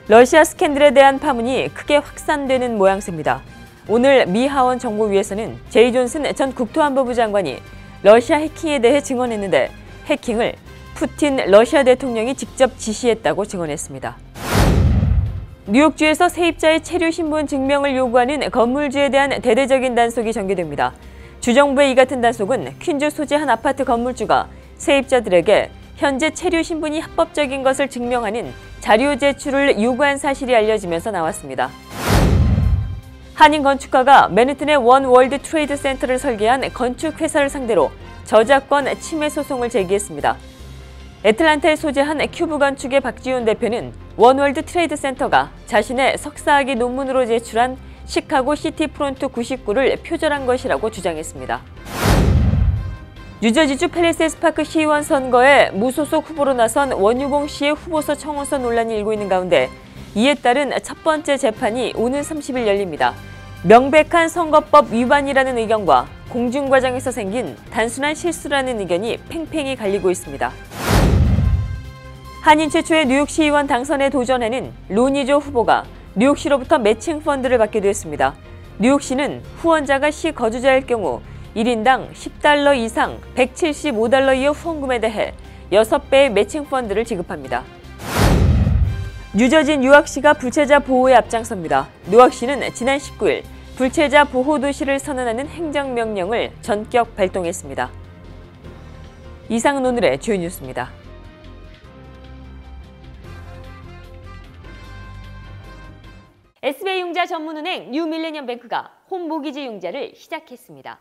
러시아 스캔들에 대한 파문이 크게 확산되는 모양새입니다. 오늘 미 하원 정보위에서는 제이 존슨 전 국토안보부 장관이 러시아 해킹에 대해 증언했는데 해킹을 푸틴 러시아 대통령이 직접 지시했다고 증언했습니다. 뉴욕주에서 세입자의 체류 신분 증명을 요구하는 건물주에 대한 대대적인 단속이 전개됩니다. 주정부의 이 같은 단속은 퀸즈 소재 한 아파트 건물주가 세입자들에게 현재 체류 신분이 합법적인 것을 증명하는 자료 제출을 요구한 사실이 알려지면서 나왔습니다. 한인 건축가가 맨해튼의 원 월드 트레이드 센터를 설계한 건축회사를 상대로 저작권 침해 소송을 제기했습니다. 애틀랜타에 소재한 큐브 건축의 박지훈 대표는 원 월드 트레이드 센터가 자신의 석사학위 논문으로 제출한 시카고 시티프론트 99를 표절한 것이라고 주장했습니다. 뉴저지주 팰리세이드 파크 시의원 선거에 무소속 후보로 나선 원유봉 씨의 후보서 청원서 논란이 일고 있는 가운데 이에 따른 첫 번째 재판이 오는 30일 열립니다. 명백한 선거법 위반이라는 의견과 공증 과정에서 생긴 단순한 실수라는 의견이 팽팽히 갈리고 있습니다. 한인 최초의 뉴욕시의원 당선에 도전하는 로니조 후보가 뉴욕시로부터 매칭 펀드를 받게 됐습니다. 뉴욕시는 후원자가 시 거주자일 경우 1인당 $10 이상 175달러 이하 후원금에 대해 6배의 매칭 펀드를 지급합니다. 뉴저지 뉴악시가 불체자 보호에 앞장섭니다. 뉴악시는 지난 19일 불체자 보호 도시를 선언하는 행정명령을 전격 발동했습니다. 이상은 오늘의 주요 뉴스입니다. SBI 융자 전문은행 뉴밀레니엄뱅크가 홈모기지 융자를 시작했습니다.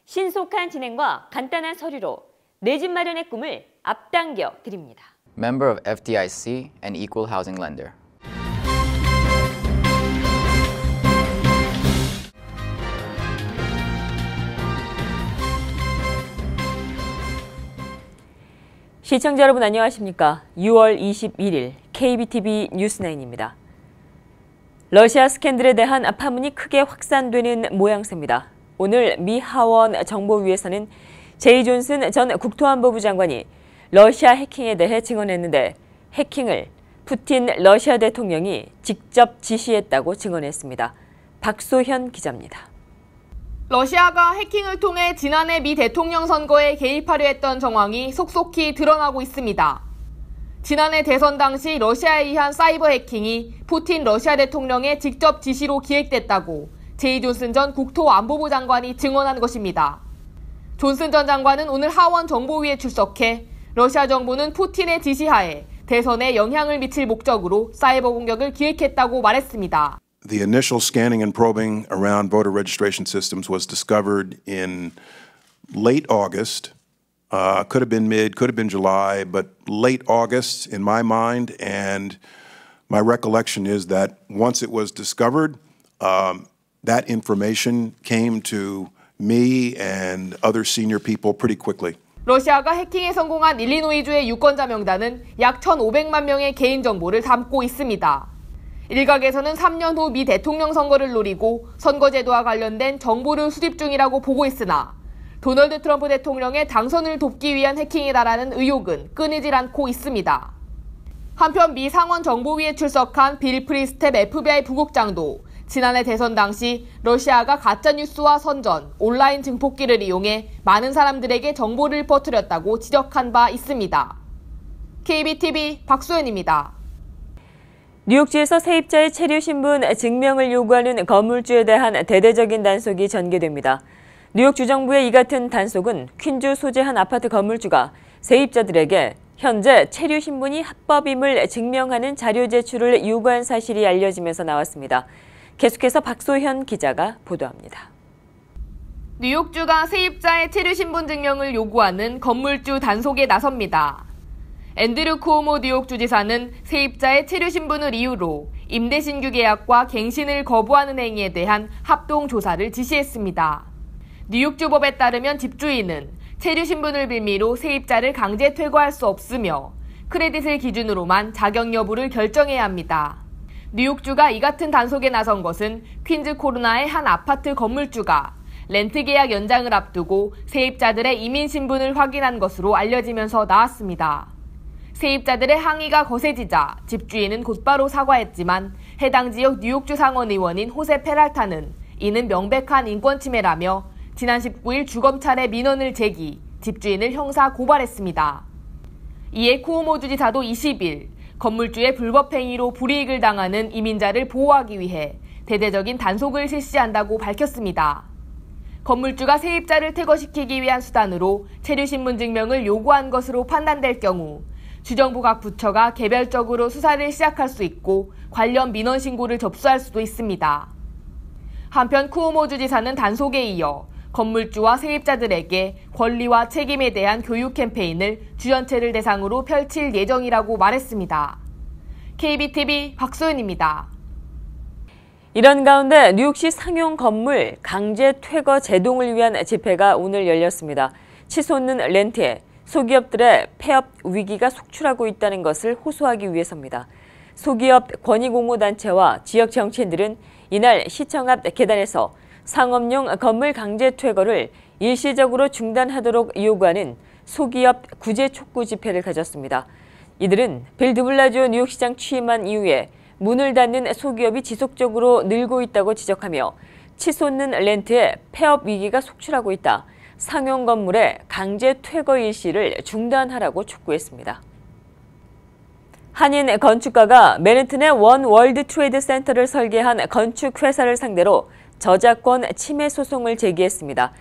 신속한 진행과 간단한 서류로 내 집 마련의 꿈을 앞당겨 드립니다. Member of FDIC and Equal Housing Lender. 시청자 여러분 안녕하십니까? 6월 21일 KBTV 뉴스9입니다. 러시아 스캔들에 대한 파문이 크게 확산되는 모양새입니다. 오늘 미 하원 정보위에서는 제이 존슨 전 국토안보부 장관이 러시아 해킹에 대해 증언했는데 해킹을 푸틴 러시아 대통령이 직접 지시했다고 증언했습니다. 박소현 기자입니다. 러시아가 해킹을 통해 지난해 미 대통령 선거에 개입하려 했던 정황이 속속히 드러나고 있습니다. 지난해 대선 당시 러시아에 의한 사이버 해킹이 푸틴 러시아 대통령의 직접 지시로 기획됐다고 제이 존슨 전 국토안보부 장관이 증언한 것입니다. 존슨 전 장관은 오늘 하원 정보위에 출석해 러시아 정부는 푸틴의 지시하에 대선에 영향을 미칠 목적으로 사이버 공격을 기획했다고 말했습니다. The initial scanning and probing around voter registration systems was discovered in late August. Could have been mid, could have been July, but late August in my mind. And my recollection is that once it was discovered, that information came to me and other senior people pretty quickly. 러시아가 해킹에 성공한 일리노이주의 유권자 명단은 약 1,500만 명의 개인정보를 담고 있습니다. 일각에서는 3년 후 미 대통령 선거를 노리고 선거제도와 관련된 정보를 수집 중이라고 보고 있으나 도널드 트럼프 대통령의 당선을 돕기 위한 해킹이다라는 의혹은 끊이질 않고 있습니다. 한편 미 상원 정보위에 출석한 빌 프리스텝 FBI 부국장도 지난해 대선 당시 러시아가 가짜뉴스와 선전, 온라인 증폭기를 이용해 많은 사람들에게 정보를 퍼뜨렸다고 지적한 바 있습니다. KBTV 박소연입니다. 뉴욕주에서 세입자의 체류 신분 증명을 요구하는 건물주에 대한 대대적인 단속이 전개됩니다. 뉴욕 주정부의 이 같은 단속은 퀸즈 소재 한 아파트 건물주가 세입자들에게 현재 체류 신분이 합법임을 증명하는 자료 제출을 요구한 사실이 알려지면서 나왔습니다. 계속해서 박소현 기자가 보도합니다. 뉴욕주가 세입자의 체류 신분 증명을 요구하는 건물주 단속에 나섭니다. 앤드류 쿠오모 뉴욕 주지사는 세입자의 체류 신분을 이유로 임대 신규 계약과 갱신을 거부하는 행위에 대한 합동 조사를 지시했습니다. 뉴욕주법에 따르면 집주인은 체류 신분을 빌미로 세입자를 강제 퇴거할 수 없으며 크레딧을 기준으로만 자격 여부를 결정해야 합니다. 뉴욕주가 이 같은 단속에 나선 것은 퀸즈 코르나의 한 아파트 건물주가 렌트 계약 연장을 앞두고 세입자들의 이민 신분을 확인한 것으로 알려지면서 나왔습니다. 세입자들의 항의가 거세지자 집주인은 곧바로 사과했지만 해당 지역 뉴욕주 상원 의원인 호세 페랄타는 이는 명백한 인권 침해라며 지난 19일 주검찰에 민원을 제기, 집주인을 형사 고발했습니다. 이에 쿠오모 주지사도 20일 건물주의 불법 행위로 불이익을 당하는 이민자를 보호하기 위해 대대적인 단속을 실시한다고 밝혔습니다. 건물주가 세입자를 퇴거시키기 위한 수단으로 체류신분 증명을 요구한 것으로 판단될 경우 주정부 각 부처가 개별적으로 수사를 시작할 수 있고 관련 민원 신고를 접수할 수도 있습니다. 한편 쿠오모 주지사는 단속에 이어 건물주와 세입자들에게 권리와 책임에 대한 교육 캠페인을 주 전체를 대상으로 펼칠 예정이라고 말했습니다. KBTV 박소연입니다. 이런 가운데 뉴욕시 상용 건물 강제 퇴거 제동을 위한 집회가 오늘 열렸습니다. 치솟는 렌트에 소기업들의 폐업 위기가 속출하고 있다는 것을 호소하기 위해서입니다. 소기업 권익옹호단체와 지역 정치인들은 이날 시청 앞 계단에서 상업용 건물 강제 퇴거를 일시적으로 중단하도록 요구하는 소기업 구제 촉구 집회를 가졌습니다. 이들은 빌 드블라지오 뉴욕시장 취임한 이후에 문을 닫는 소기업이 지속적으로 늘고 있다고 지적하며 치솟는 렌트에 폐업 위기가 속출하고 있다. 상용 건물의 강제 퇴거 일시를 중단하라고 촉구했습니다. 한인 건축가가 맨해튼의 원 월드 트레이드 센터를 설계한 건축회사를 상대로 저작권 침해 소송을 제기했습니다.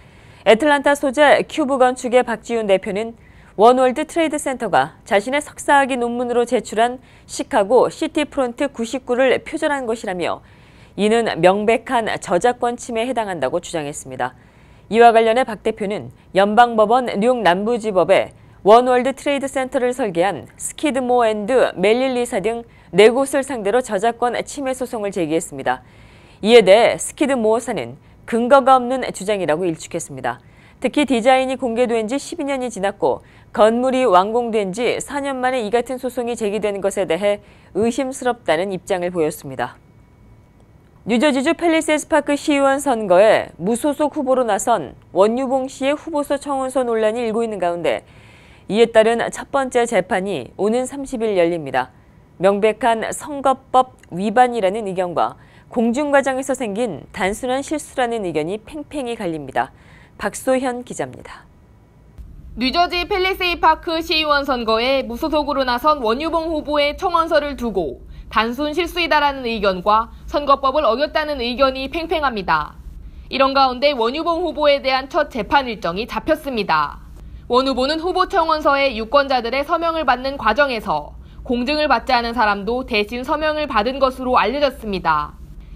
애틀란타 소재 큐브 건축의 박지훈 대표는 원월드 트레이드 센터가 자신의 석사학위 논문으로 제출한 시카고 시티프론트 99를 표절한 것이라며 이는 명백한 저작권 침해에 해당한다고 주장했습니다. 이와 관련해 박 대표는 연방법원 뉴욕 남부지법에 원월드 트레이드 센터를 설계한 스키드모 앤드 멜릴리사 등 4곳을 상대로 저작권 침해 소송을 제기했습니다. 이에 대해 스키드모어사는 근거가 없는 주장이라고 일축했습니다. 특히 디자인이 공개된 지 12년이 지났고 건물이 완공된 지 4년 만에 이 같은 소송이 제기된 것에 대해 의심스럽다는 입장을 보였습니다. 뉴저지주 팰리세이드 파크 시의원 선거에 무소속 후보로 나선 원유봉 씨의 후보서 청원서 논란이 일고 있는 가운데 이에 따른 첫 번째 재판이 오는 30일 열립니다. 명백한 선거법 위반이라는 의견과 공중 과정에서 생긴 단순한 실수라는 의견이 팽팽히 갈립니다. 박소현 기자입니다. 뉴저지 팰리세이드 파크 시의원 선거에 무소속으로 나선 원유봉 후보의 청원서를 두고 단순 실수이다라는 의견과 선거법을 어겼다는 의견이 팽팽합니다. 이런 가운데 원유봉 후보에 대한 첫 재판 일정이 잡혔습니다. 원 후보는 후보 청원서에 유권자들의 서명을 받는 과정에서 공증을 받지 않은 사람도 대신 서명을 받은 것으로 알려졌습니다.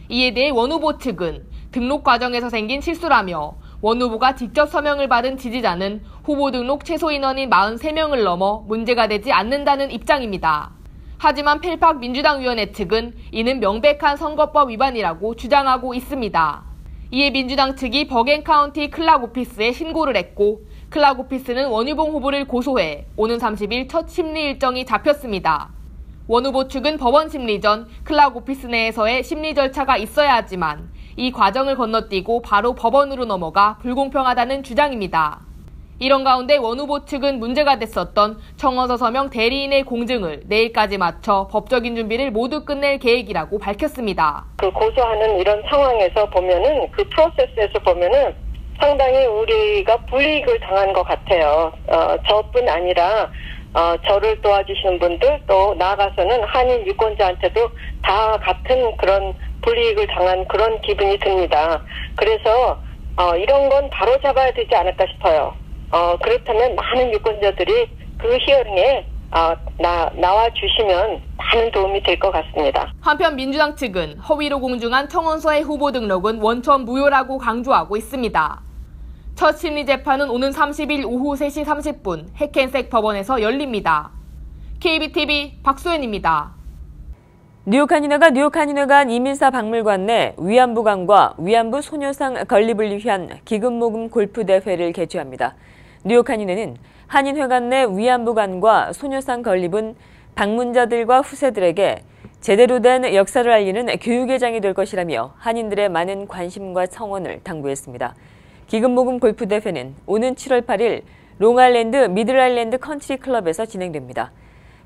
이에 대해 원 후보 측은 등록 과정에서 생긴 실수라며 원 후보가 직접 서명을 받은 지지자는 후보 등록 최소 인원인 43명을 넘어 문제가 되지 않는다는 입장입니다. 하지만 펠팍 민주당위원회 측은 이는 명백한 선거법 위반이라고 주장하고 있습니다. 이에 민주당 측이 버겐 카운티 클락 오피스에 신고를 했고 클락 오피스는 원유봉 후보를 고소해 오는 30일 첫 심리 일정이 잡혔습니다. 원 후보 측은 법원 심리 전 클락 오피스 내에서의 심리 절차가 있어야 하지만 이 과정을 건너뛰고 바로 법원으로 넘어가 불공평하다는 주장입니다. 이런 가운데 원 후보 측은 문제가 됐었던 청원서 서명 대리인의 공증을 내일까지 마쳐 법적인 준비를 모두 끝낼 계획이라고 밝혔습니다. 그 고소하는 이런 상황에서 보면은 그 프로세스에서 보면은 상당히 우리가 불이익을 당한 것 같아요. 저뿐 아니라 저를 도와주시는 분들 또 나아가서는 한인 유권자한테도 다 같은 그런 불이익을 당한 그런 기분이 듭니다. 그래서 이런 건 바로 잡아야 되지 않을까 싶어요. 그렇다면 많은 유권자들이 그 히어링에 나와 주시면 많은 도움이 될 것 같습니다. 한편 민주당 측은 허위로 공증한 청원서의 후보 등록은 원천 무효라고 강조하고 있습니다. 첫 심리 재판은 오는 30일 오후 3시 30분 해켄색 법원에서 열립니다. KBTV 박소연입니다. 뉴욕 한인회가 뉴욕 한인회관 이민사 박물관 내 위안부관과 위안부 소녀상 건립을 위한 기금모금 골프 대회를 개최합니다. 뉴욕 한인회는 한인회관 내 위안부관과 소녀상 건립은 방문자들과 후세들에게 제대로 된 역사를 알리는 교육의 장이 될 것이라며 한인들의 많은 관심과 성원을 당부했습니다. 기금모금 골프 대회는 오는 7월 8일 롱아일랜드 미들아일랜드 컨트리 클럽에서 진행됩니다.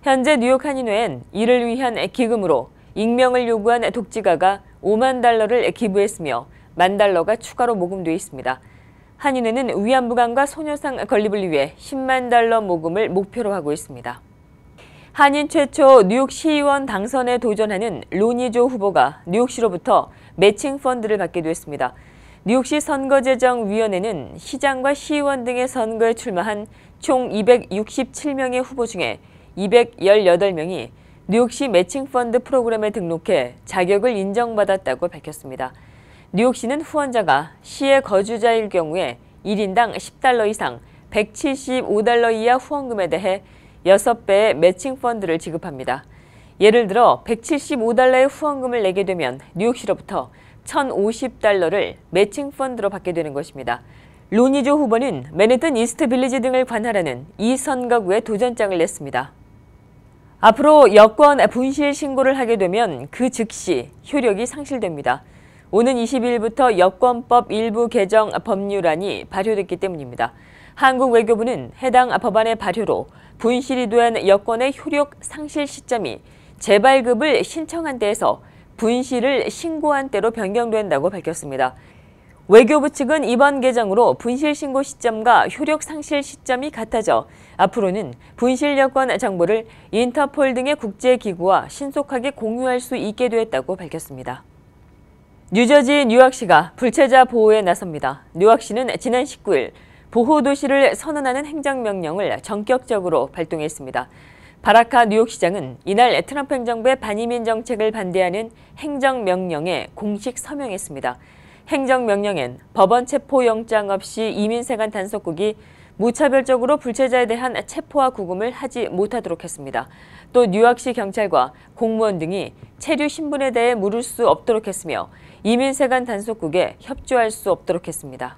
현재 뉴욕 한인회엔 이를 위한 기금으로 익명을 요구한 독지가가 $50,000를 기부했으며 $10,000가 추가로 모금돼 있습니다. 한인회는 위안부강과 소녀상 건립을 위해 $100,000 모금을 목표로 하고 있습니다. 한인 최초 뉴욕 시의원 당선에 도전하는 로니조 후보가 뉴욕시로부터 매칭 펀드를 받게 됐습니다. 뉴욕시 선거제정위원회는 시장과 시의원 등의 선거에 출마한 총 267명의 후보 중에 218명이 뉴욕시 매칭 펀드 프로그램에 등록해 자격을 인정받았다고 밝혔습니다. 뉴욕시는 후원자가 시의 거주자일 경우에 1인당 $10 이상, $175 이하 후원금에 대해 6배의 매칭 펀드를 지급합니다. 예를 들어 $175의 후원금을 내게 되면 뉴욕시로부터 $1,050를 매칭 펀드로 받게 되는 것입니다. 로니조 후보는 맨해튼 이스트 빌리지 등을 관할하는 이 선거구에 도전장을 냈습니다. 앞으로 여권 분실 신고를 하게 되면 그 즉시 효력이 상실됩니다. 오는 20일부터 여권법 일부 개정 법률안이 발효됐기 때문입니다. 한국 외교부는 해당 법안의 발효로 분실이 된 여권의 효력 상실 시점이 재발급을 신청한 때에서 분실을 신고한 때로 변경된다고 밝혔습니다. 외교부 측은 이번 개정으로 분실 신고 시점과 효력 상실 시점이 같아져 앞으로는 분실 여권 정보를 인터폴 등의 국제기구와 신속하게 공유할 수 있게 되었다고 밝혔습니다. 뉴저지 뉴욕시가 불체자 보호에 나섭니다. 뉴욕시는 지난 19일 보호도시를 선언하는 행정명령을 전격적으로 발동했습니다. 바라카 뉴욕시장은 이날 트럼프 행정부의 반이민 정책을 반대하는 행정명령에 공식 서명했습니다. 행정명령엔 법원 체포영장 없이 이민세관 단속국이 무차별적으로 불체자에 대한 체포와 구금을 하지 못하도록 했습니다. 또 뉴욕시 경찰과 공무원 등이 체류 신분에 대해 물을 수 없도록 했으며 이민세관 단속국에 협조할 수 없도록 했습니다.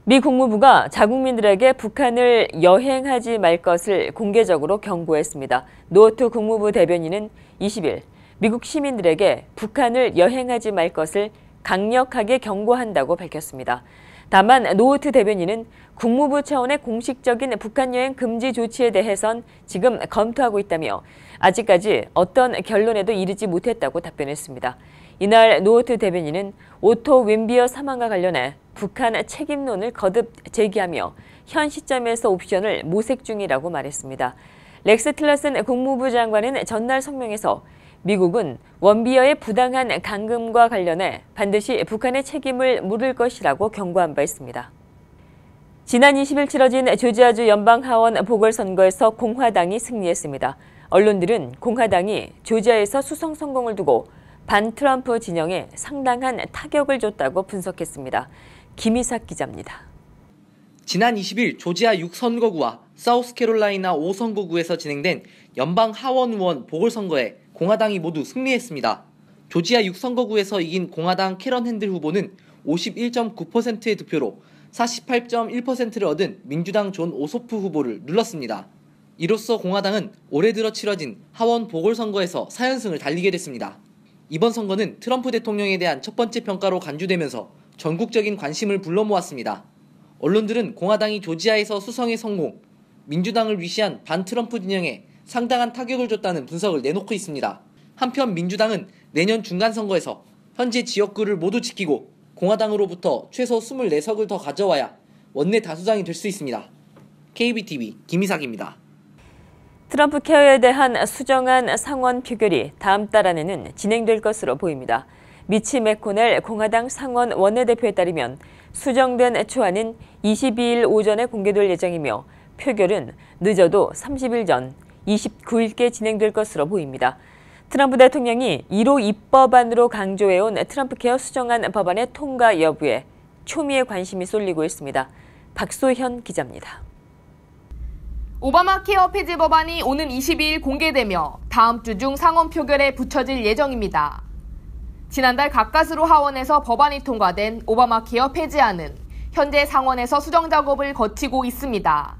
미 국무부가 자국민들에게 북한을 여행하지 말 것을 공개적으로 경고했습니다. 노트 국무부 대변인은 20일 미국 시민들에게 북한을 여행하지 말 것을 강력하게 경고한다고 밝혔습니다. 다만 노트 대변인은 국무부 차원의 공식적인 북한 여행 금지 조치에 대해선 지금 검토하고 있다며 아직까지 어떤 결론에도 이르지 못했다고 답변했습니다. 이날 노트 대변인은 오토 윈비어 사망과 관련해 북한 책임론을 거듭 제기하며 현 시점에서 옵션을 모색 중이라고 말했습니다. 렉스 틸러슨 국무부 장관은 전날 성명에서 미국은 원비어의 부당한 감금과 관련해 반드시 북한의 책임을 물을 것이라고 경고한 바 있습니다. 지난 20일 치러진 조지아주 연방하원 보궐선거에서 공화당이 승리했습니다. 언론들은 공화당이 조지아에서 수성 성공을 두고 반트럼프 진영에 상당한 타격을 줬다고 분석했습니다. 김희삭 기자입니다. 지난 20일 조지아 6선거구와 사우스캐롤라이나 5선거구에서 진행된 연방 하원 의원 보궐선거에 공화당이 모두 승리했습니다. 조지아 6선거구에서 이긴 공화당 캐런 핸들 후보는 51.9%의 득표로 48.1%를 얻은 민주당 존 오소프 후보를 눌렀습니다. 이로써 공화당은 올해 들어 치러진 하원 보궐선거에서 4연승을 달리게 됐습니다. 이번 선거는 트럼프 대통령에 대한 첫 번째 평가로 간주되면서 전국적인 관심을 불러 모았습니다. 언론들은 공화당이 조지아에서 수성에 성공, 민주당을 위시한 반트럼프 진영에 상당한 타격을 줬다는 분석을 내놓고 있습니다. 한편 민주당은 내년 중간선거에서 현재 지역구를 모두 지키고 공화당으로부터 최소 24석을 더 가져와야 원내 다수당이 될 수 있습니다. KBTV 김희삭입니다. 트럼프 케어에 대한 수정안 상원 표결이 다음 달 안에는 진행될 것으로 보입니다. 미치 맥코넬 공화당 상원 원내대표에 따르면 수정된 초안은 22일 오전에 공개될 예정이며 표결은 늦어도 30일 전 29일께 진행될 것으로 보입니다. 트럼프 대통령이 1호 입법안으로 강조해온 트럼프 케어 수정안 법안의 통과 여부에 초미의 관심이 쏠리고 있습니다. 박소현 기자입니다. 오바마 케어 폐지 법안이 오는 22일 공개되며 다음 주 중 상원 표결에 붙여질 예정입니다. 지난달 가까스로 하원에서 법안이 통과된 오바마 케어 폐지안은 현재 상원에서 수정 작업을 거치고 있습니다.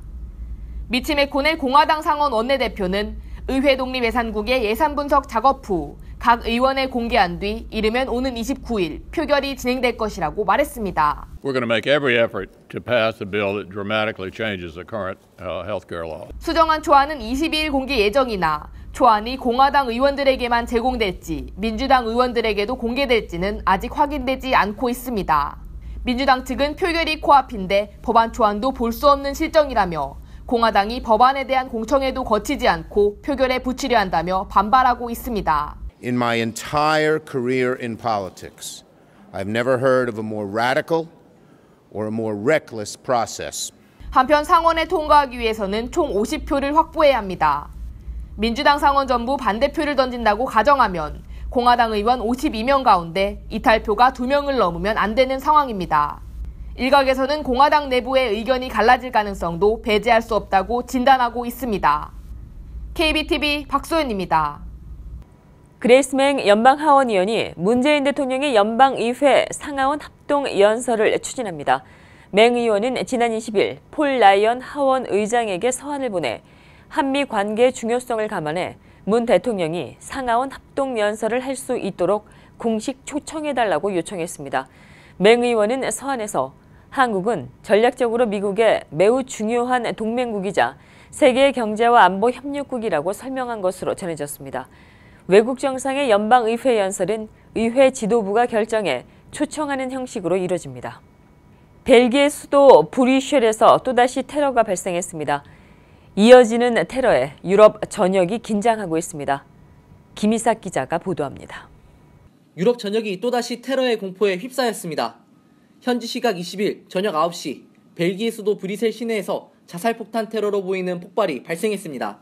미치 맥코넬 공화당 상원 원내대표는 의회 독립예산국의 예산 분석 작업 후 각 의원에 공개한 뒤 이르면 오는 29일 표결이 진행될 것이라고 말했습니다. We're going to make every effort to pass a bill that dramatically changes the current health care law. 수정안 초안은 22일 공개 예정이나 초안이 공화당 의원들에게만 제공될지 민주당 의원들에게도 공개될지는 아직 확인되지 않고 있습니다. 민주당 측은 표결이 코앞인데 법안 초안도 볼 수 없는 실정이라며 공화당이 법안에 대한 공청회도 거치지 않고 표결에 붙이려 한다며 반발하고 있습니다. In my entire career in politics, I've never heard of a more radical or a more reckless process. 한편 상원에 통과하기 위해서는 총 50표를 확보해야 합니다. 민주당 상원 전부 반대표를 던진다고 가정하면 공화당 의원 52명 가운데 이탈표가 2명을 넘으면 안 되는 상황입니다. 일각에서는 공화당 내부의 의견이 갈라질 가능성도 배제할 수 없다고 진단하고 있습니다. KBTV 박소연입니다. 그레이스 맹 연방하원의원이 문재인 대통령의 연방의회 상하원 합동연설을 추진합니다. 맹 의원은 지난 20일 폴 라이언 하원 의장에게 서한을 보내 한미 관계의 중요성을 감안해 문 대통령이 상하원 합동연설을 할 수 있도록 공식 초청해달라고 요청했습니다. 맹 의원은 서한에서 한국은 전략적으로 미국의 매우 중요한 동맹국이자 세계의 경제와 안보 협력국이라고 설명한 것으로 전해졌습니다. 외국 정상의 연방의회 연설은 의회 지도부가 결정해 초청하는 형식으로 이뤄집니다. 벨기에 수도 브뤼셀에서 또다시 테러가 발생했습니다. 이어지는 테러에 유럽 전역이 긴장하고 있습니다. 김희삭 기자가 보도합니다. 유럽 전역이 또다시 테러의 공포에 휩싸였습니다. 현지 시각 20일 저녁 9시 벨기에 수도 브뤼셀 시내에서 자살폭탄 테러로 보이는 폭발이 발생했습니다.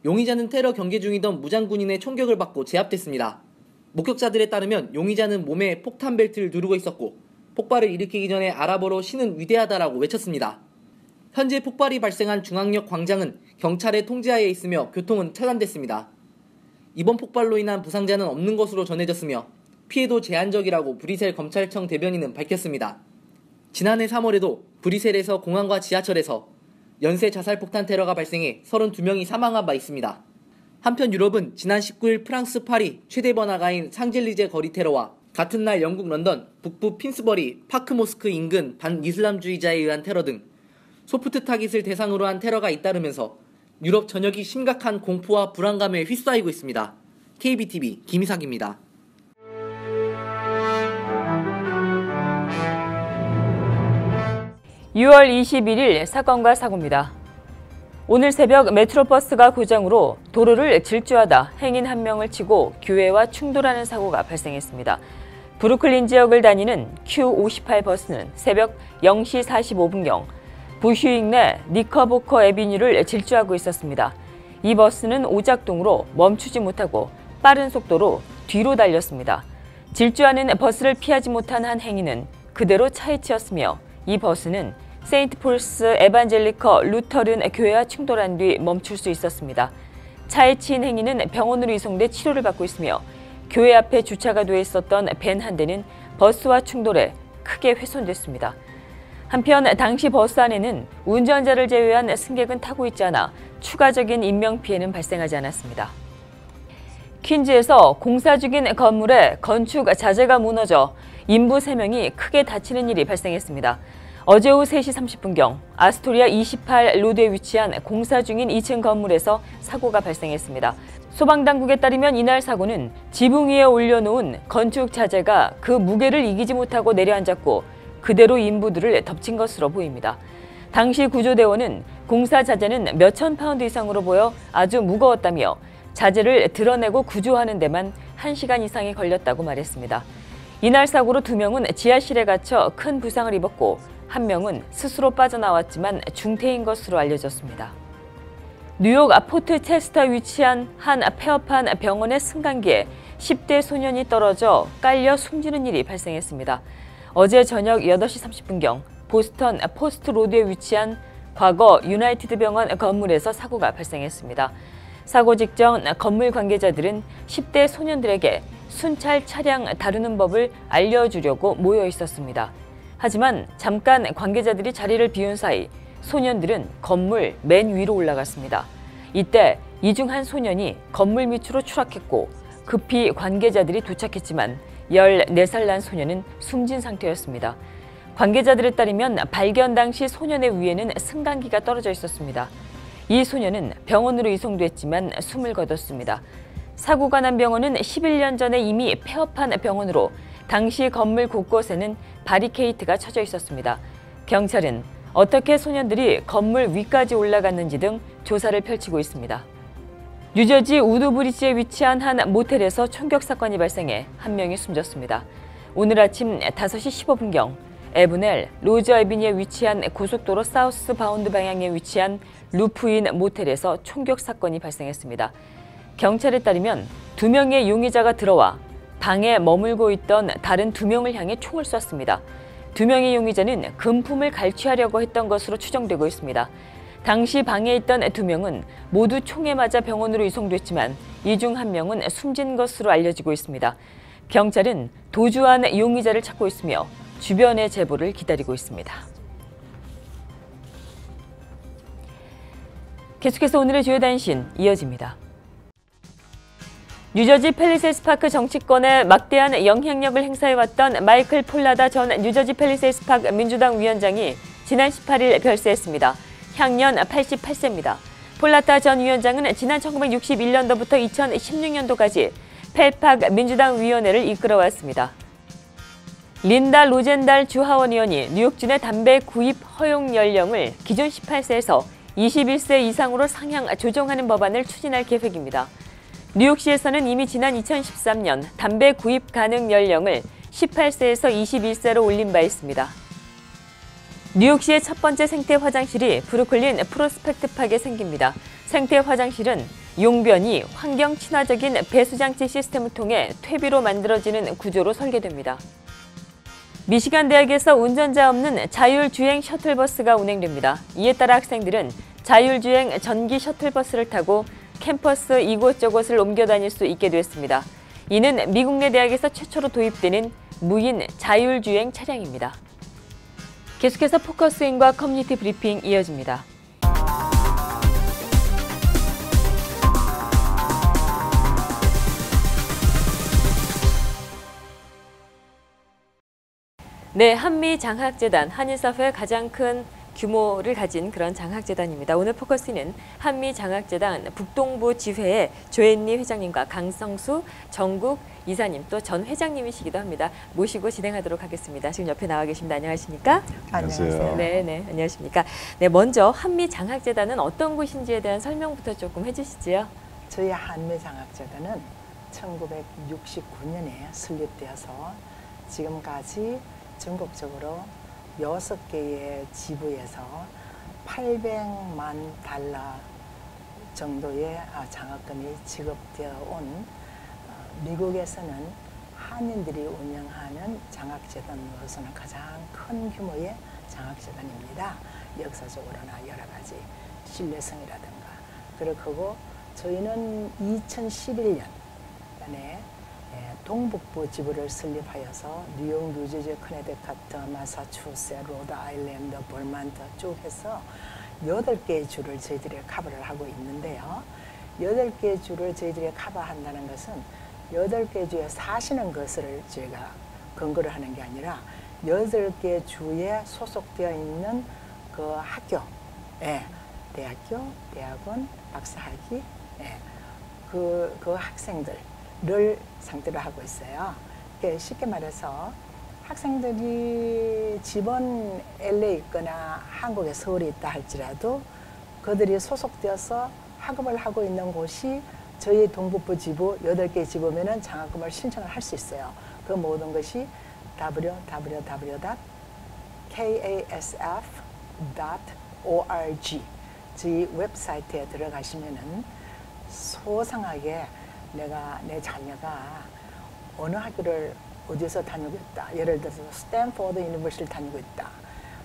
용의자는 테러 경계 중이던 무장군인의 총격을 받고 제압됐습니다. 목격자들에 따르면 용의자는 몸에 폭탄 벨트를 두르고 있었고 폭발을 일으키기 전에 아랍어로 신은 위대하다라고 외쳤습니다. 현재 폭발이 발생한 중앙역 광장은 경찰의 통제하에 있으며 교통은 차단됐습니다. 이번 폭발로 인한 부상자는 없는 것으로 전해졌으며 피해도 제한적이라고 브뤼셀 검찰청 대변인은 밝혔습니다. 지난해 3월에도 브뤼셀에서 공항과 지하철에서 연쇄 자살폭탄 테러가 발생해 32명이 사망한 바 있습니다. 한편 유럽은 지난 19일 프랑스 파리 최대 번화가인 샹젤리제 거리 테러와 같은 날 영국 런던 북부 핀스버리 파크 모스크 인근 반이슬람주의자에 의한 테러 등 소프트 타깃을 대상으로 한 테러가 잇따르면서 유럽 전역이 심각한 공포와 불안감에 휩싸이고 있습니다. KBTV 김희삭입니다. (6월 21일) 사건과 사고입니다. 오늘 새벽 메트로버스가 고장으로 도로를 질주하다 행인 한 명을 치고 교회와 충돌하는 사고가 발생했습니다. 브루클린 지역을 다니는 Q58 버스는 새벽 0시 45분경 부슈익 내 니커보커 애비뉴를 질주하고 있었습니다. 이 버스는 오작동으로 멈추지 못하고 빠른 속도로 뒤로 달렸습니다. 질주하는 버스를 피하지 못한 한 행인은 그대로 차에 치였으며 이 버스는 세인트 폴스 에반젤리커 루터른 교회와 충돌한 뒤 멈출 수 있었습니다. 차에 치인 행인은 병원으로 이송돼 치료를 받고 있으며 교회 앞에 주차가 돼 있었던 밴 한 대는 버스와 충돌해 크게 훼손됐습니다. 한편 당시 버스 안에는 운전자를 제외한 승객은 타고 있지 않아 추가적인 인명피해는 발생하지 않았습니다. 퀸즈에서 공사 중인 건물에 건축 자재가 무너져 인부 3명이 크게 다치는 일이 발생했습니다. 어제 오후 3시 30분경 아스토리아 28 로드에 위치한 공사 중인 2층 건물에서 사고가 발생했습니다. 소방당국에 따르면 이날 사고는 지붕 위에 올려놓은 건축 자재가 그 무게를 이기지 못하고 내려앉았고 그대로 인부들을 덮친 것으로 보입니다. 당시 구조대원은 공사 자재는 몇천 파운드 이상으로 보여 아주 무거웠다며 자재를 드러내고 구조하는 데만 1시간 이상이 걸렸다고 말했습니다. 이날 사고로 2명은 지하실에 갇혀 큰 부상을 입었고 1명은 스스로 빠져나왔지만 중태인 것으로 알려졌습니다. 뉴욕 포트 체스터에 위치한 한 폐업한 병원의 승강기에 10대 소년이 떨어져 깔려 숨지는 일이 발생했습니다. 어제 저녁 8시 30분경 보스턴 포스트 로드에 위치한 과거 유나이티드 병원 건물에서 사고가 발생했습니다. 사고 직전 건물 관계자들은 10대 소년들에게 순찰 차량 다루는 법을 알려주려고 모여 있었습니다. 하지만 잠깐 관계자들이 자리를 비운 사이 소년들은 건물 맨 위로 올라갔습니다. 이때 이 중 한 소년이 건물 밑으로 추락했고 급히 관계자들이 도착했지만 14살 난 소녀는 숨진 상태였습니다. 관계자들에 따르면 발견 당시 소년의 위에는 승강기가 떨어져 있었습니다. 이 소년은 병원으로 이송됐지만 숨을 거뒀습니다. 사고가 난 병원은 11년 전에 이미 폐업한 병원으로 당시 건물 곳곳에는 바리케이트가 쳐져 있었습니다. 경찰은 어떻게 소년들이 건물 위까지 올라갔는지 등 조사를 펼치고 있습니다. 뉴저지 우드브리지에 위치한 한 모텔에서 총격 사건이 발생해 한 명이 숨졌습니다. 오늘 아침 5시 15분경 에브넬 로즈 아비니에 위치한 고속도로 사우스 바운드 방향에 위치한 루프인 모텔에서 총격 사건이 발생했습니다. 경찰에 따르면 2명의 용의자가 들어와 방에 머물고 있던 다른 2명을 향해 총을 쐈습니다. 2명의 용의자는 금품을 갈취하려고 했던 것으로 추정되고 있습니다. 당시 방에 있던 2명은 모두 총에 맞아 병원으로 이송됐지만 이 중 1명은 숨진 것으로 알려지고 있습니다. 경찰은 도주한 용의자를 찾고 있으며 주변의 제보를 기다리고 있습니다. 계속해서 오늘의 주요 단신 이어집니다. 뉴저지 팰리세이스 파크 정치권에 막대한 영향력을 행사해왔던 마이클 폴라다 전 뉴저지 팰리세이스 파크 민주당 위원장이 지난 18일 별세했습니다. 향년 88세입니다. 폴라다 전 위원장은 지난 1961년도부터 2016년도까지 펠팍 민주당 위원회를 이끌어왔습니다. 린다 로젠달 주하원 의원이 뉴욕주의 담배 구입 허용 연령을 기존 18세에서 21세 이상으로 상향 조정하는 법안을 추진할 계획입니다. 뉴욕시에서는 이미 지난 2013년 담배 구입 가능 연령을 18세에서 21세로 올린 바 있습니다. 뉴욕시의 첫 번째 생태 화장실이 브루클린 프로스펙트 파크에 생깁니다. 생태 화장실은 용변이 환경 친화적인 배수장치 시스템을 통해 퇴비로 만들어지는 구조로 설계됩니다. 미시간 대학에서 운전자 없는 자율주행 셔틀버스가 운행됩니다. 이에 따라 학생들은 자율주행 전기 셔틀버스를 타고 캠퍼스 이곳저곳을 옮겨 다닐 수 있게 됐습니다. 이는 미국 내 대학에서 최초로 도입되는 무인 자율주행 차량입니다. 계속해서 포커스인과 커뮤니티 브리핑 이어집니다. 네, 한미장학재단, 한일사회의 가장 큰 규모를 가진 그런 장학재단입니다. 오늘 포커스는 한미장학재단 북동부 지회의 조앤리 회장님과 강성수 전국 이사님 또 전 회장님이시기도 합니다. 모시고 진행하도록 하겠습니다. 지금 옆에 나와 계십니다. 안녕하십니까? 안녕하세요. 네, 안녕하십니까? 네, 먼저 한미장학재단은 어떤 곳인지에 대한 설명부터 조금 해주시지요. 저희 한미장학재단은 1969년에 설립되어서 지금까지 전국적으로 6개의 지부에서 800만 달러 정도의 장학금이 지급되어 온 미국에서는 한인들이 운영하는 장학재단으로서는 가장 큰 규모의 장학재단입니다. 역사적으로나 여러 가지 신뢰성이라든가. 그렇고 저희는 2011년에 동북부 지부를 설립하여서 뉴욕, 뉴저지, 커네디컷, 마사추세츠, 로드 아일랜드, 벌만트 쭉 해서 8개의 주를 저희들이 커버를 하고 있는데요. 8개의 주를 저희들이 커버한다는 것은 8개 주에 사시는 것을 저희가 근거로 하는 게 아니라 8개 주에 소속되어 있는 그 학교, 대학교, 대학원, 박사학위, 그 학생들을 상대로 하고 있어요. 쉽게 말해서 학생들이 집은 LA 있거나 한국에 서울에 있다 할지라도 그들이 소속되어서 학업을 하고 있는 곳이 저희 동북부 지부 8개 지부면은 장학금을 신청을 할 수 있어요. 그 모든 것이 www.kasf.org 저희 웹사이트에 들어가시면은 소상하게 내 자녀가 어느 학교를 어디서 다니고 있다. 예를 들어서 스탠포드 유니버시티를 다니고 있다.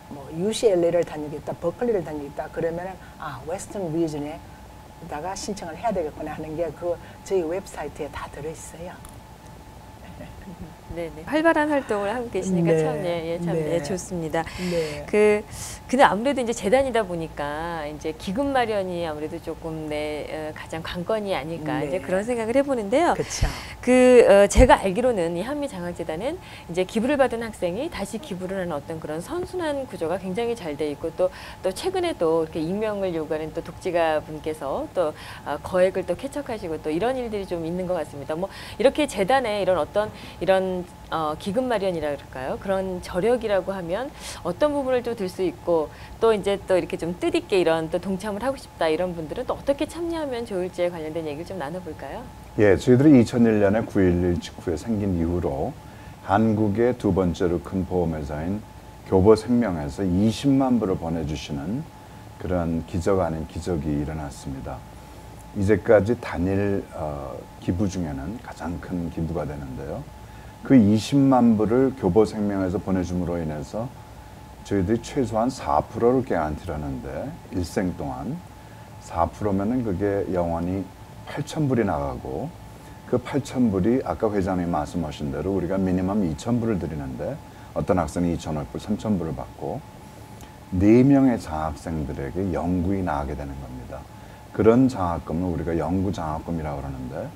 뭐 UCLA를 다니고 있다. 버클리를 다니고 있다. 그러면은 웨스턴 리전에다가 신청을 해야 되겠구나 하는 게 그 저희 웹사이트에 다 들어 있어요. 네네. 활발한 활동을 하고 계시니까 네. 참 네. 좋습니다. 네. 근데 아무래도 이제 재단이다 보니까 이제 기금 마련이 아무래도 조금 가장 관건이 아닐까 네. 이제 그런 생각을 해보는데요. 그렇죠. 제가 알기로는 이 한미장학재단은 이제 기부를 받은 학생이 다시 기부를 하는 어떤 그런 선순환 구조가 굉장히 잘 돼 있고 또 최근에 또 이렇게 익명을 요구하는 또 독지가 분께서 또 거액을 또 캐척하시고 또 이런 일들이 좀 있는 것 같습니다. 뭐 이렇게 재단에 이런 기금 마련이라 그럴까요? 그런 저력이라고 하면 어떤 부분을 또 들 수 있고 또 이제 또 이렇게 좀 뜻있게 이런 또 동참을 하고 싶다 이런 분들은 또 어떻게 참여하면 좋을지에 관련된 얘기를 좀 나눠볼까요? 예, 저희들이 2001년에 9.11 직후에 생긴 이후로 한국의 두 번째로 큰 보험회사인 교보생명에서 20만 불을 보내주시는 그런 기적 아닌 기적이 일어났습니다. 이제까지 단일 기부 중에는 가장 큰 기부가 되는데요. 그 20만 불을 교보생명에서 보내줌으로 인해서 저희들이 최소한 4%를 개런티를 하는데 일생 동안 4%면은 그게 영원히 8,000불이 나가고 그 8,000불이 아까 회장님이 말씀하신 대로 우리가 미니멈 2,000불을 드리는데 어떤 학생이 2,500불, 3,000불을 받고 4명의 장학생들에게 연구이 나가게 되는 겁니다. 그런 장학금을 우리가 연구장학금이라고 그러는데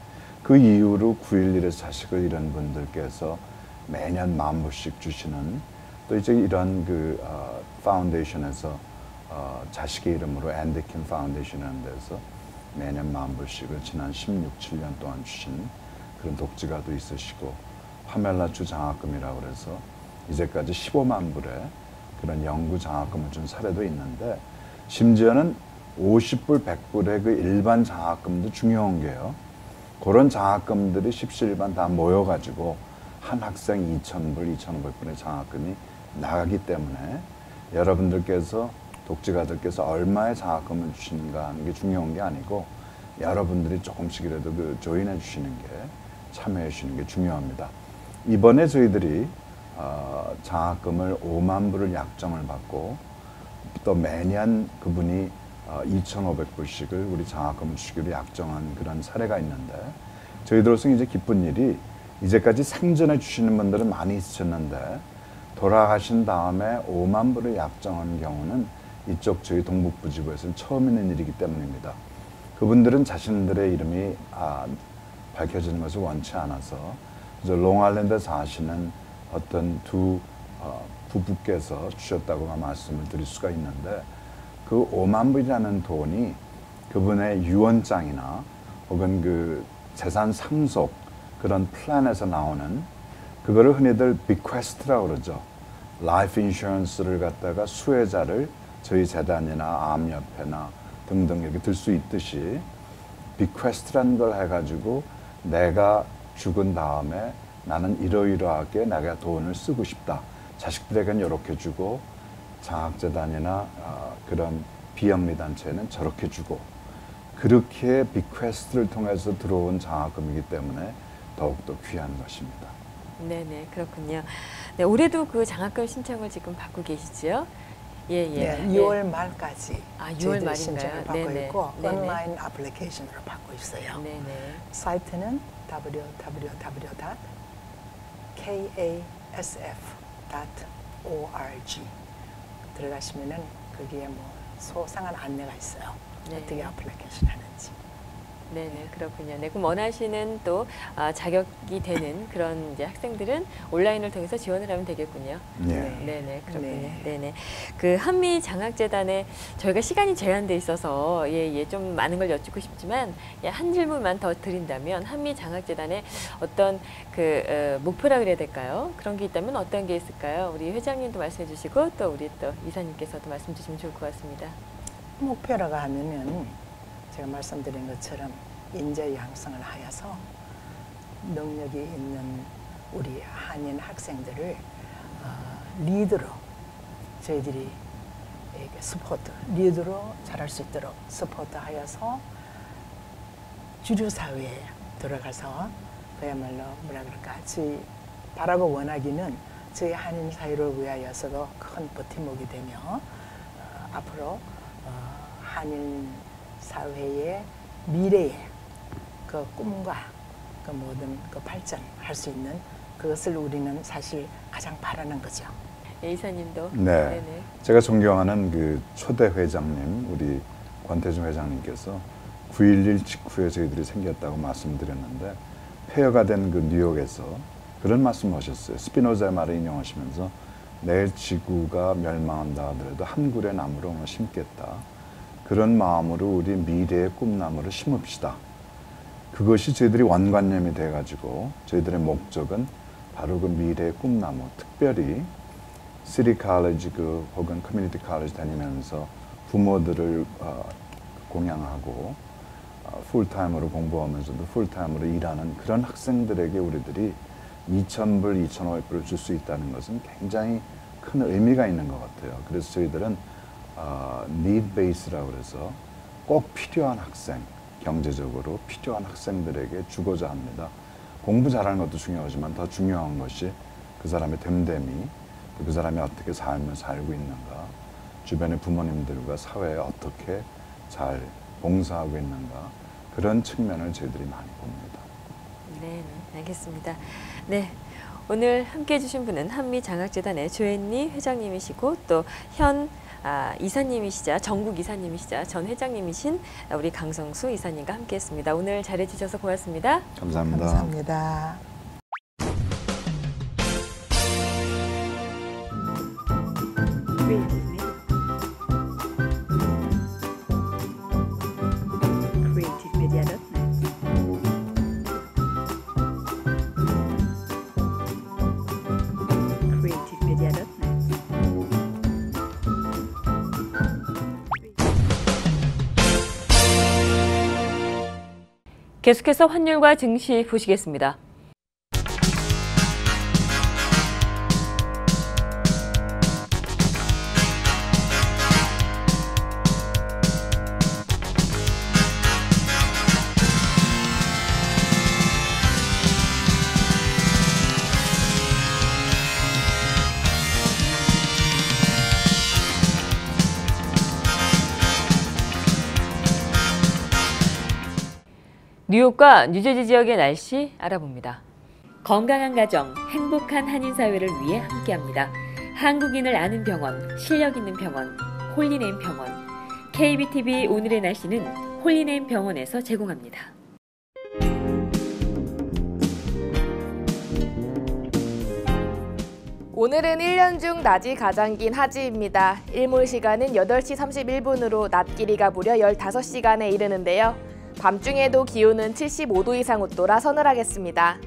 그 이후로 9.11에서 자식을 잃은 분들께서 매년 10,000불씩 주시는 또 이제 이런 파운데이션에서 자식의 이름으로 앤드킨 파운데이션이라는 데서 매년 10,000불씩을 지난 16, 7년 동안 주신 그런 독지가도 있으시고 파멜라 주 장학금이라고 그래서 이제까지 15만 불의 그런 연구 장학금을 준 사례도 있는데 심지어는 50불, 100불의 그 일반 장학금도 중요한 게요. 그런 장학금들이 십시일반 다 모여가지고 한 학생 2,000불, 2,500불의 장학금이 나가기 때문에 여러분들께서 독지가들께서 얼마의 장학금을 주시는가 하는 게 중요한 게 아니고 여러분들이 조금씩이라도 그 조인해 주시는 게 참여해 주시는 게 중요합니다. 이번에 저희들이 장학금을 5만 불을 약정을 받고 또 매년 그분이 2,500불씩을 우리 장학금을 주기로 약정한 그런 사례가 있는데 저희들로서 이제 기쁜 일이 이제까지 생전에 주시는 분들은 많이 있으셨는데 돌아가신 다음에 5만 불을 약정한 경우는 이쪽 저희 동북부지부에서는 처음 있는 일이기 때문입니다. 그분들은 자신들의 이름이 밝혀지는 것을 원치 않아서 롱아일랜드에 사시는 어떤 두 부부께서 주셨다고 말씀을 드릴 수가 있는데 그 5만 불이라는 돈이 그분의 유언장이나 혹은 그 재산 상속 그런 플랜에서 나오는 그거를 흔히들 bequest라고 그러죠. 라이프 인슈런스를 갖다가 수혜자를 저희 재단이나 암협회나 등등 이렇게 들 수 있듯이 bequest라는 걸 해가지고 내가 죽은 다음에 나는 이러이러하게 내가 돈을 쓰고 싶다. 자식들에게는 이렇게 주고 장학재단이나 그런 비영리단체는 저렇게 주고 그렇게 bequest를 통해서 들어온 장학금이기 때문에 더욱더 귀한 것입니다. 네네, 그렇군요. 네, 올해도 그 장학금 신청을 지금 받고 계시죠? 예. 네, 6월 말까지 6월 말인가요? 신청을 받고 네네. 있고 네네. 온라인 애플리케이션으로 받고 있어요. 네네. 사이트는 www.kasf.org 들어가시면은 거기에 뭐 소상한 안내가 있어요. 네. 어떻게 애플리케이션 하는지. 네네, 그렇군요. 네, 그럼 원하시는 또 자격이 되는 그런 이제 학생들은 온라인을 통해서 지원을 하면 되겠군요. 네. 네네, 그렇군요. 네. 네네. 그 한미 장학재단에 저희가 시간이 제한돼 있어서 좀 많은 걸 여쭙고 싶지만 한 질문만 더 드린다면 한미 장학재단의 어떤 그 목표라 그래야 될까요? 그런 게 있다면 어떤 게 있을까요? 우리 회장님도 말씀해 주시고 또 우리 또 이사님께서도 말씀 주시면 좋을 것 같습니다. 목표라고 하면은 제가 말씀드린 것처럼 인재 양성을 하여서 능력이 있는 우리 한인 학생들을 리더로 저희들이 스포트, 리더로 잘할 수 있도록 스포트하여서 주류 사회에 들어가서 그야말로 뭐라 그럴까, 저희 바라고 원하기는 저희 한인 사회를 위하여서도 큰 버팀목이 되며 앞으로 한인 사회의 미래의 그 꿈과 그 모든 그 발전할 수 있는 그것을 우리는 사실 가장 바라는 거죠. 이사님도. 네. 네네. 제가 존경하는 그 초대 회장님, 우리 권태중 회장님께서 9.11 직후에 저희들이 생겼다고 말씀드렸는데 폐허가 된 그 뉴욕에서 그런 말씀하셨어요. 스피노자의 말을 인용하시면서 내일 지구가 멸망한다 하더라도 한 그루의 나무를 오늘 심겠다. 그런 마음으로 우리 미래의 꿈나무를 심읍시다. 그것이 저희들이 원관념이 돼가지고 저희들의 목적은 바로 그 미래의 꿈나무, 특별히 시티 칼리지 혹은 커뮤니티 칼리지 다니면서 부모들을 공양하고 풀타임으로 공부하면서도 풀타임으로 일하는 그런 학생들에게 우리들이 2,000불, 2,500불을 줄 수 있다는 것은 굉장히 큰 의미가 있는 것 같아요. 그래서 저희들은 need base라고 해서 꼭 필요한 학생, 경제적으로 필요한 학생들에게 주고자 합니다. 공부 잘하는 것도 중요하지만 더 중요한 것이 그 사람의 됨됨이, 그 사람이 어떻게 삶을 살고 있는가, 주변의 부모님들과 사회에 어떻게 잘 봉사하고 있는가, 그런 측면을 저희들이 많이 봅니다. 네, 알겠습니다. 네, 오늘 함께해 주신 분은 한미장학재단의 조앤리 회장님이시고 또 현 이사님이시자, 전국 이사님이시자 전 회장님이신 우리 강성수 이사님과 함께했습니다. 오늘 잘해주셔서 고맙습니다. 감사합니다. 감사합니다. 계속해서 환율과 증시 보시겠습니다. 뉴욕과 뉴저지 지역의 날씨 알아봅니다. 건강한 가정, 행복한 한인사회를 위해 함께합니다. 한국인을 아는 병원, 실력 있는 병원, 홀리네임 병원. KBTV 오늘의 날씨는 홀리네임 병원에서 제공합니다. 오늘은 1년 중 낮이 가장 긴 하지입니다. 일몰 시간은 8시 31분으로 낮 길이가 무려 15시간에 이르는데요. 밤중에도 기온은 75도 이상 웃돌아 서늘하겠습니다.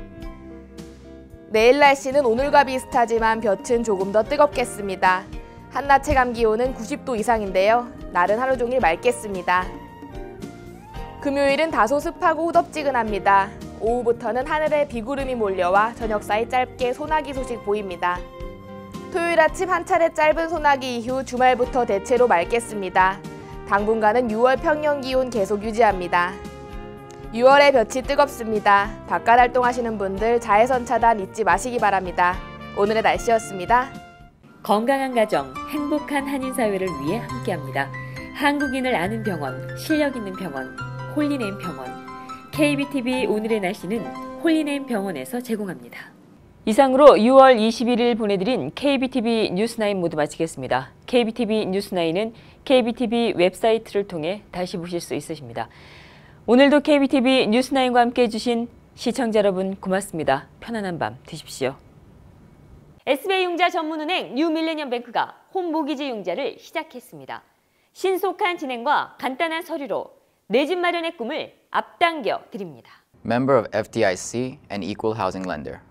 내일 날씨는 오늘과 비슷하지만 볕은 조금 더 뜨겁겠습니다. 한낮 체감 기온은 90도 이상인데요. 날은 하루 종일 맑겠습니다. 금요일은 다소 습하고 후덥지근합니다. 오후부터는 하늘에 비구름이 몰려와 저녁 사이 짧게 소나기 소식 보입니다. 토요일 아침 한 차례 짧은 소나기 이후 주말부터 대체로 맑겠습니다. 당분간은 6월 평년 기온 계속 유지합니다. 6월의 볕이 뜨겁습니다. 바깥 활동하시는 분들 자외선 차단 잊지 마시기 바랍니다. 오늘의 날씨였습니다. 건강한 가정, 행복한 한인사회를 위해 함께합니다. 한국인을 아는 병원, 실력 있는 병원, 홀리네임 병원. KBTV 오늘의 날씨는 홀리네임 병원에서 제공합니다. 이상으로 6월 21일 보내드린 KBTV 뉴스9 모두 마치겠습니다. KBTV 뉴스9은 KBTV 웹사이트를 통해 다시 보실 수 있으십니다. 오늘도 KBTV 뉴스9과 함께해 주신 시청자 여러분 고맙습니다. 편안한 밤 되십시오. SBI융자 전문은행 뉴밀레니엄뱅크가 홈모기지 융자를 시작했습니다. 신속한 진행과 간단한 서류로 내 집 마련의 꿈을 앞당겨 드립니다. Member of FDIC and Equal Housing Lender.